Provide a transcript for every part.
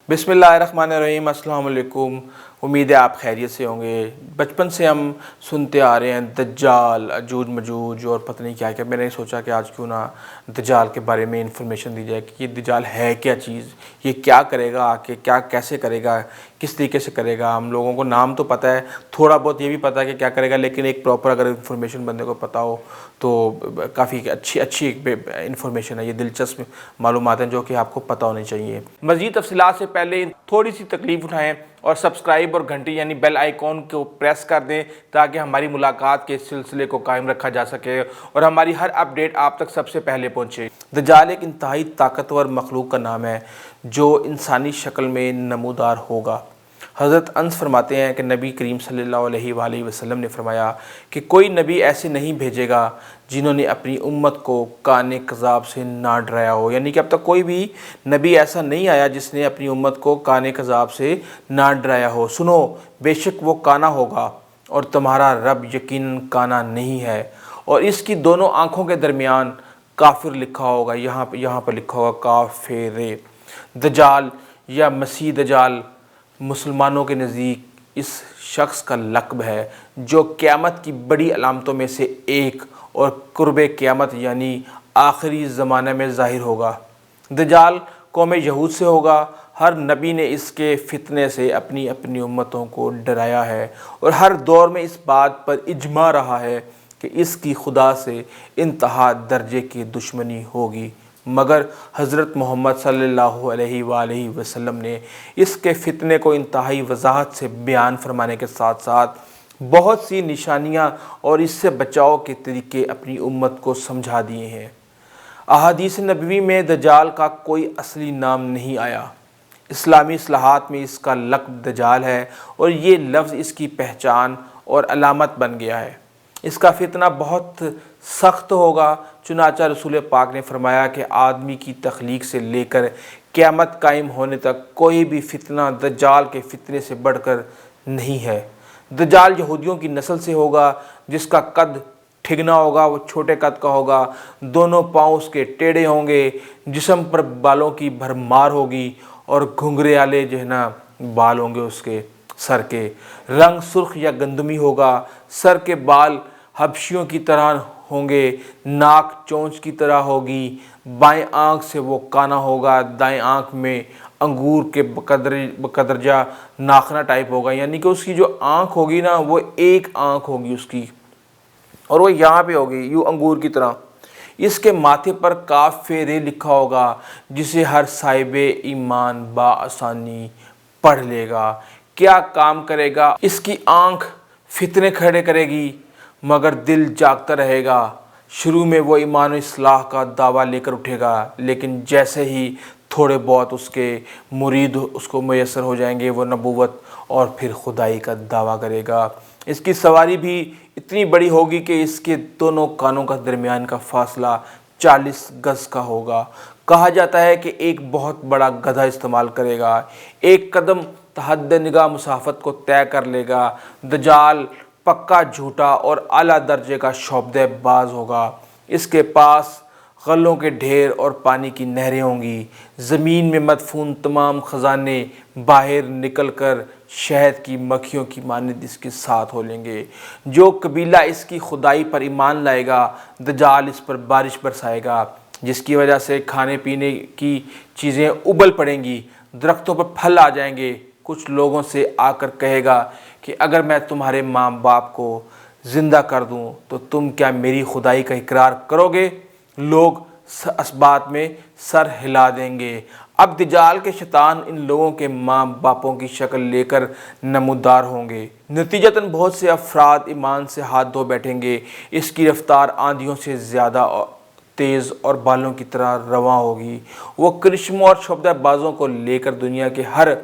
बिस्मिल्लाहिर्रहमानिर्रहीम। अस्सलाम वालेकुम। उम्मीद है आप खैरियत से होंगे। बचपन से हम सुनते आ रहे हैं दज्जाल, अजूज मजूज और पता नहीं क्या क्या। मैंने सोचा कि आज क्यों ना दज्जाल के बारे में इंफॉर्मेशन दी जाए कि ये दज्जाल है क्या चीज़, ये क्या करेगा, आके क्या कैसे करेगा, किस तरीके से करेगा। हम लोगों को नाम तो पता है, थोड़ा बहुत ये भी पता है कि क्या करेगा, लेकिन एक प्रॉपर अगर इन्फॉर्मेशन बंदे को पता हो तो काफ़ी अच्छी इन्फॉर्मेशन है। ये दिलचस्प मालूमात हैं जो कि आपको पता होनी चाहिए। मज़ीद तफसीलात से पहले थोड़ी सी तकलीफ़ उठाएं और सब्सक्राइब और घंटी यानी बेल आइकॉन को प्रेस कर दें ताकि हमारी मुलाकात के सिलसिले को कायम रखा जा सके और हमारी हर अपडेट आप तक सबसे पहले पहुँचे। दज्जाल एक इंतहाई ताकतवर मखलूक का नाम है जो इंसानी शक्ल में नमूदार होगा। हज़रत अनस फरमाते हैं कि नबी करीम सल्लल्लाहु अलैहि वसल्लम ने फरमाया कि कोई नबी ऐसे नहीं भेजेगा जिन्होंने अपनी उम्मत को काने कज़ाब से ना डराया हो। यानी कि अब तक कोई भी नबी ऐसा नहीं आया जिसने अपनी उम्मत को काने कज़ाब से ना डराया हो। सुनो, बेशक वो काना होगा और तुम्हारा रब यकीनन काना नहीं है। और इसकी दोनों आँखों के दरमियान काफिर लिखा होगा। यहाँ पर लिखा होगा काफिर। दज्जाल या मसीह दज्जाल मुसलमानों के नज़दीक इस शख्स का लक़ब है जो क़यामत की बड़ी अलामतों में से एक और कुर्ब क़यामत यानी आखिरी ज़माने में ज़ाहिर होगा। दज्जाल कौम यहूद से होगा। हर नबी ने इसके फितने से अपनी अपनी उम्मतों को डराया है और हर दौर में इस बात पर इजमा रहा है कि इसकी खुदा से इंतहा दर्जे की दुश्मनी होगी। मगर हज़रत मोहम्मद सल्लल्लाहु अलैहि वसल्लम ने इसके फितने को इंतहाई वजाहत से बयान फरमाने के साथ साथ बहुत सी निशानियां और इससे बचाव के तरीके अपनी उम्मत को समझा दिए हैं। अहादीस नबवी में दज्जाल का कोई असली नाम नहीं आया। इस्लामी इस्लाहात में इसका लक़ब दज्जाल है और ये लफ्ज़ इसकी पहचान और अलामत बन गया है। इसका फितना बहुत सख्त होगा। चुनाचा रसूल पाक ने फरमाया कि आदमी की तख्लीक से लेकर क़यामत कायम होने तक कोई भी फितना दज्जाल के फितने से बढ़कर नहीं है। दज्जाल यहूदियों की नस्ल से होगा जिसका कद ठिगना होगा, वो छोटे कद का होगा, दोनों पाँव उसके टेढ़े होंगे, जिस्म पर बालों की भरमार होगी और घुंघरे वाले जो है ना बाल होंगे उसके सर के। रंग सुर्ख या गंदमी होगा। सर के बाल हबशियों की तरह होंगे। नाक चोंच की तरह होगी। बाएं आँख से वो काना होगा। दाएं आँख में अंगूर के बकदरजा नाखना टाइप होगा। यानी कि उसकी जो आँख होगी ना वो एक आँख होगी उसकी और वो यहाँ पे होगी यूँ अंगूर की तरह। इसके माथे पर काफिर लिखा होगा जिसे हर साहिबे ईमान बाआसानी पढ़ लेगा। क्या काम करेगा? इसकी आँख फितने खड़े करेगी मगर दिल जागता रहेगा। शुरू में वो ईमान इस्लाह का दावा लेकर उठेगा, लेकिन जैसे ही थोड़े बहुत उसके मुरीद उसको मैसर हो जाएंगे वो नबूवत और फिर खुदाई का दावा करेगा। इसकी सवारी भी इतनी बड़ी होगी कि इसके दोनों कानों का दरमियान का फासला 40 गज का होगा। कहा जाता है कि एक बहुत बड़ा गधा इस्तेमाल करेगा। एक कदम तहद्द निगाह मुसाफत को तय कर लेगा। दज्जाल पक्का झूठा और आला दर्जे का शोबदेबाज होगा। इसके पास गलों के ढेर और पानी की नहरें होंगी। ज़मीन में मदफून तमाम ख़जाने बाहर निकल कर शहद की मक्खियों की मानद इसके साथ हो लेंगे। जो कबीला इसकी खुदाई पर ईमान लाएगा दज्जाल इस पर बारिश बरसाएगा, जिसकी वजह से खाने पीने की चीज़ें उबल पड़ेंगी, दरख्तों पर फल आ जाएंगे। कुछ लोगों से आकर कहेगा कि अगर मैं तुम्हारे माँ बाप को ज़िंदा कर दूँ तो तुम क्या मेरी खुदाई का इकरार करोगे? लोग इस बात में सर हिला देंगे। अब दज्जाल के शैतान इन लोगों के माँ बापों की शक्ल लेकर नमूदार होंगे। नतीजतन बहुत से अफराद ईमान से हाथ धो बैठेंगे। इसकी रफ्तार आंधियों से ज़्यादा तेज़ और बालों की तरह रवां होगी। वो करिश्मों और शोबदेबाजों को लेकर दुनिया के हर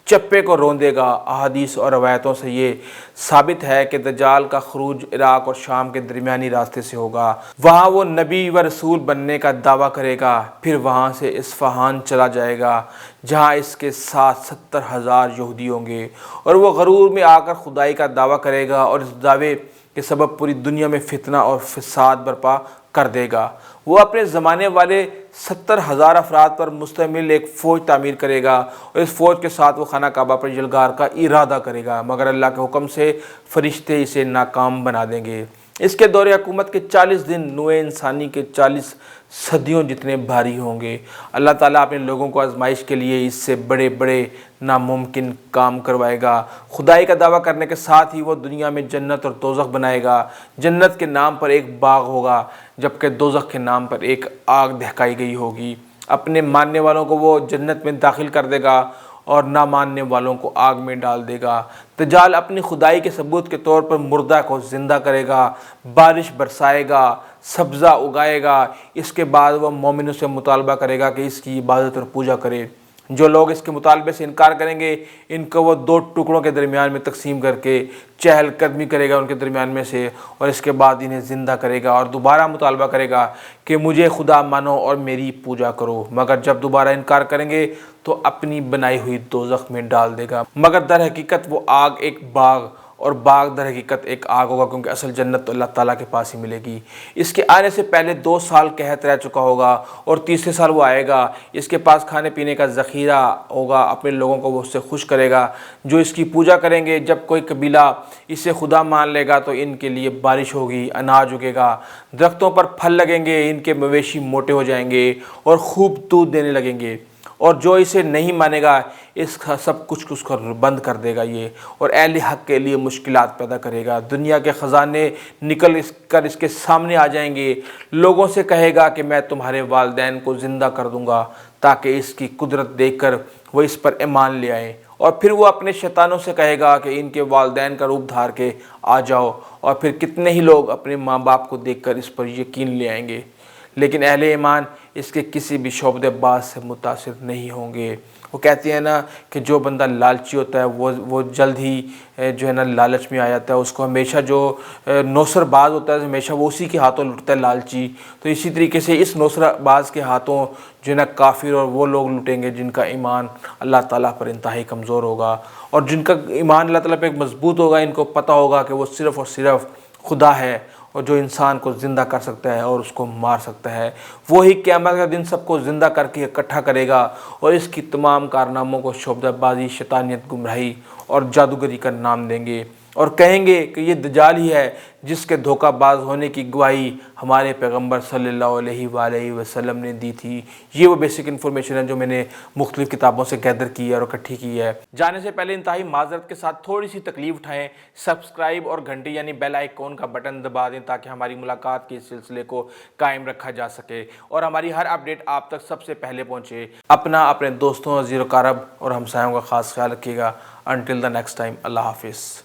चप्पे को रोंदेगा। अहादीस और रवायतों से ये साबित है कि दज्जाल का खरूज इराक़ और शाम के दरमियानी रास्ते से होगा। वहाँ वो नबी व रसूल बनने का दावा करेगा। फिर वहाँ से इस्फ़हान चला जाएगा जहाँ इसके साथ 70,000 यहूदी होंगे और वो गरूर में आकर खुदाई का दावा करेगा और इस दावे کے سبب پوری دنیا میں فتنہ اور فساد برپا کر دے گا۔ وہ اپنے زمانے والے 70,000 افراد پر مشتمل ایک فوج تعمیر کرے گا اور اس فوج کے ساتھ وہ خانہ کعبہ پر جلگار کا ارادہ کرے گا، مگر اللہ کے حکم سے فرشتے اسے ناکام بنا دیں گے۔ اس کے دور حکومت کے 40 دن نوع انسانی کے 40 صدیوں جتنے بھاری ہوں گے۔ اللہ تعالیٰ اپنے لوگوں کو آزمائش کے لیے اس سے بڑے بڑے ناممکن کام کروائے گا۔ خدائی کا دعویٰ کرنے کے ساتھ ہی وہ دنیا میں جنت اور دوزخ بنائے گا۔ جنت کے نام پر ایک باغ ہوگا جبکہ دوزخ کے نام پر ایک آگ دہکائی گئی ہوگی۔ اپنے ماننے والوں کو وہ جنت میں داخل کر دے گا اور نہ ماننے والوں کو آگ میں ڈال دے گا۔ دجال اپنی خدائی کے ثبوت کے طور پر مردہ کو زندہ کرے گا، بارش برسائے گا، سبزہ اگائے گا۔ اس کے بعد وہ مومنوں سے مطالبہ کرے گا کہ اس کی عبادت اور پوجا کرے۔ جو لوگ اس کے مطالبے سے انکار کریں گے ان کو وہ 2 ٹکڑوں کے درمیان میں تقسیم کر کے چہل قدمی کرے گا ان کے درمیان میں سے، اور اس کے بعد انہیں زندہ کرے گا اور دوبارہ مطالبہ کرے گا کہ مجھے خدا مانو اور میری پوجا کرو، مگر جب دوبارہ انکار کریں گے تو اپنی بنائی ہوئی دوزخ میں ڈال دے گا۔ مگر در حقیقت وہ آگ ایک باغ اور باغ در حقیقت ایک آگ ہوگا، کیونکہ اصل جنت تو اللہ تعالیٰ کے پاس ہی ملے گی۔ اس کے آنے سے پہلے 2 سال قحط رہ چکا ہوگا اور تیسرے سال وہ آئے گا۔ اس کے پاس کھانے پینے کا ذخیرہ ہوگا، اپنے لوگوں کو وہ اس سے خوش کرے گا جو اس کی پوجا کریں گے۔ جب کوئی قبیلہ اسے خدا مان لے گا تو ان کے لیے بارش ہوگی، اناج اگے گا، درختوں پر پھل لگیں گے، ان کے مویشی موٹے ہو جائیں گے اور خوب دودھ دینے لگیں گے، اور جو اسے نہیں مانے گا اس کا سب کچھ اس کو بند کر دے گا یہ، اور اہل حق کے لیے مشکلات پیدا کرے گا۔ دنیا کے خزانے نکل کر اس کے سامنے آ جائیں گے۔ لوگوں سے کہے گا کہ میں تمہارے والدین کو زندہ کر دوں گا تاکہ اس کی قدرت دیکھ کر وہ اس پر ایمان لے آئیں، اور پھر وہ اپنے شیطانوں سے کہے گا کہ ان کے والدین کا روپ دھار کے آ جاؤ، اور پھر کتنے ہی لوگ اپنے ماں باپ کو دیکھ کر اس پر یقین لے آئیں گے، لیکن اہل ایمان اس کے کسی بھی شعبۂ باز سے متاثر نہیں ہوں گے۔ وہ کہتے ہیں نا کہ جو بندہ لالچی ہوتا ہے وہ جلد ہی جو ہے نا لالچ میں آ جاتا ہے، اس کو ہمیشہ جو نوسر باز ہوتا ہے ہمیشہ وہ اسی کے ہاتھوں لٹتا ہے لالچی، تو اسی طریقے سے اس نوسر باز کے ہاتھوں جو ہے نا کافر اور وہ لوگ لٹیں گے جن کا ایمان اللہ تعالیٰ پر انتہائی کمزور ہوگا، اور جن کا ایمان اللہ تعالیٰ پہ مضبوط ہوگا ان کو پتہ ہوگا کہ وہ صرف اور صرف خدا ہے اور جو انسان کو زندہ کر سکتا ہے اور اس کو مار سکتا ہے۔ وہی قیامت کا دن سب کو زندہ کر کے اکٹھا کرے گا اور اس کی تمام کارناموں کو شعبدہ بازی، شیطانیت، گمراہی اور جادوگری کا نام دیں گے، اور کہیں گے کہ یہ دجال ہی ہے جس کے دھوکہ باز ہونے کی گواہی ہمارے پیغمبر صلی اللہ علیہ وآلہ وسلم نے دی تھی۔ یہ وہ بیسک انفارمیشن ہے جو میں نے مختلف کتابوں سے گیدر کی ہے اور اکٹھی کی ہے۔ جانے سے پہلے انتہائی معذرت کے ساتھ تھوڑی سی تکلیف اٹھائیں، سبسکرائب اور گھنٹی یعنی بیل آئیکن کا بٹن دبا دیں تاکہ ہماری ملاقات کے اس سلسلے کو قائم رکھا جا سکے اور ہماری ہر اپڈیٹ آپ تک سب سے پہلے پہنچے۔ اپنے دوستوں، عزیز و اقارب اور ہمسایوں کا خاص خیال رکھیے گا۔ انٹل دا نیکسٹ ٹائم، اللہ حافظ۔